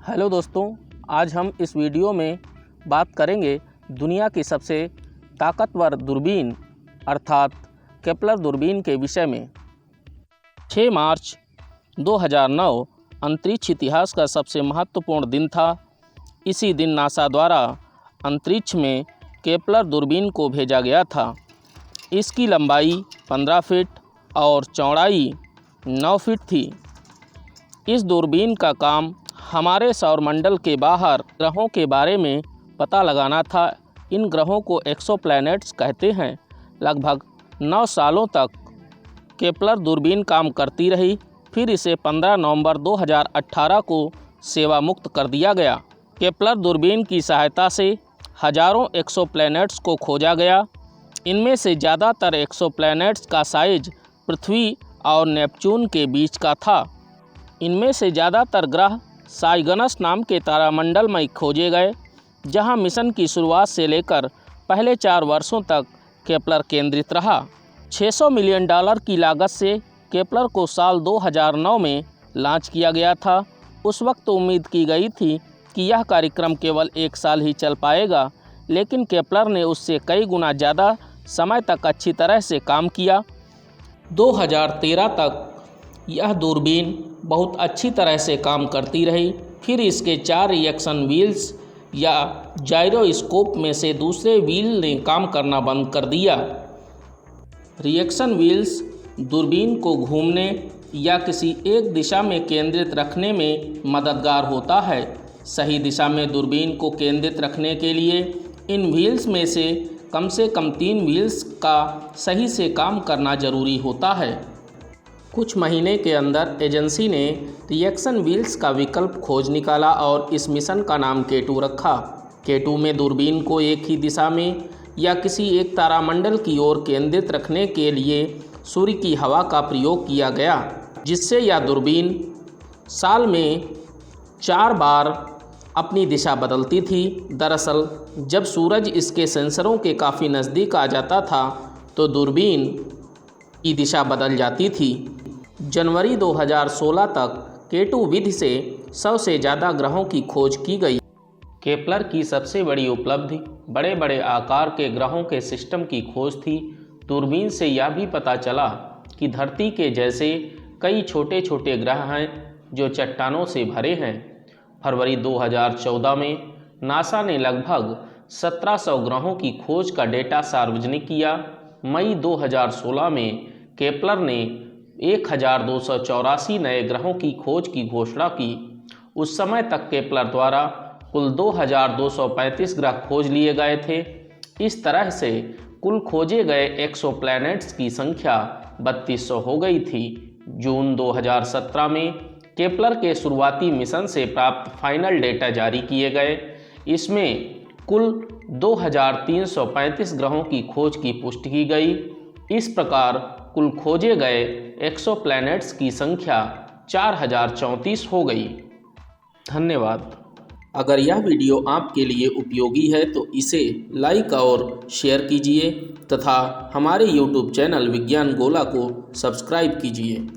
Hello दोस्तों, आज हम इस वीडियो में बात करेंगे दुनिया की सबसे ताकतवर दूरबीन अर्थात केपलर दूरबीन के विषय में। 6 मार्च 2009 अंतरिक्ष इतिहास का सबसे महत्वपूर्ण दिन था। इसी दिन नासा द्वारा अंतरिक्ष में केपलर दूरबीन को भेजा गया था। इसकी लंबाई 15 फीट और चौड़ाई 9 फीट थी। इस दूरबीन का काम हमारे सौरमंडल के बाहर ग्रहों के बारे में पता लगाना था। इन ग्रहों को एक्सोप्लैनेट्स कहते हैं। लगभग 9 सालों तक केपलर दूरबीन काम करती रही। फिर इसे 15 नवंबर 2018 को सेवा मुक्त कर दिया गया। केपलर दूरबीन की सहायता से हजारों एक्सोप्लैनेट्स को खोजा गया। इनमें से ज़्यादातर एक्सोप्लैनेट्स का साइज पृथ्वी और नेपच्यून के बीच का था। इनमें से ज़्यादातर ग्रह साइगनस नाम के तारामंडल में खोजे गए, जहां मिशन की शुरुआत से लेकर पहले 4 वर्षों तक केपलर केंद्रित रहा। $600 मिलियन की लागत से केपलर को साल 2009 में लॉन्च किया गया था। उस वक्त उम्मीद की गई थी कि यह कार्यक्रम केवल 1 साल ही चल पाएगा, लेकिन केपलर ने उससे कई गुना ज़्यादा समय तक अच्छी तरह से काम किया। 2013 तक यह दूरबीन बहुत अच्छी तरह से काम करती रही। फिर इसके 4 रिएक्शन व्हील्स या जाइरोस्कोप में से दूसरे व्हील ने काम करना बंद कर दिया। रिएक्शन व्हील्स दूरबीन को घूमने या किसी एक दिशा में केंद्रित रखने में मददगार होता है। सही दिशा में दूरबीन को केंद्रित रखने के लिए इन व्हील्स में से कम 3 व्हील्स का सही से काम करना जरूरी होता है। कुछ महीने के अंदर एजेंसी ने रिएक्शन व्हील्स का विकल्प खोज निकाला और इस मिशन का नाम K2 रखा। K2 में दूरबीन को एक ही दिशा में या किसी एक तारामंडल की ओर केंद्रित रखने के लिए सूर्य की हवा का प्रयोग किया गया, जिससे यह दूरबीन साल में 4 बार अपनी दिशा बदलती थी। दरअसल जब सूरज इसके सेंसरों के काफ़ी नज़दीक आ जाता था तो दूरबीन की दिशा बदल जाती थी। जनवरी 2016 तक K2 विधि से 100 से ज़्यादा ग्रहों की खोज की गई। केपलर की सबसे बड़ी उपलब्धि बड़े बड़े आकार के ग्रहों के सिस्टम की खोज थी। दूरबीन से यह भी पता चला कि धरती के जैसे कई छोटे छोटे ग्रह हैं जो चट्टानों से भरे हैं। फरवरी 2014 में नासा ने लगभग 1700 ग्रहों की खोज का डेटा सार्वजनिक किया। मई 2016 में केपलर ने 1284 नए ग्रहों की खोज की घोषणा की। उस समय तक केपलर द्वारा कुल 2235 ग्रह खोज लिए गए थे। इस तरह से कुल खोजे गए एक्सोप्लैनेट्स की संख्या 3200 हो गई थी। जून 2017 में केपलर के शुरुआती मिशन से प्राप्त फाइनल डेटा जारी किए गए। इसमें कुल 2335 ग्रहों की खोज की पुष्टि की गई। इस प्रकार कुल खोजे गए एक्सोप्लैनेट्स की संख्या 4034 हो गई। धन्यवाद। अगर यह वीडियो आपके लिए उपयोगी है तो इसे लाइक और शेयर कीजिए तथा हमारे YouTube चैनल विज्ञान गोला को सब्सक्राइब कीजिए।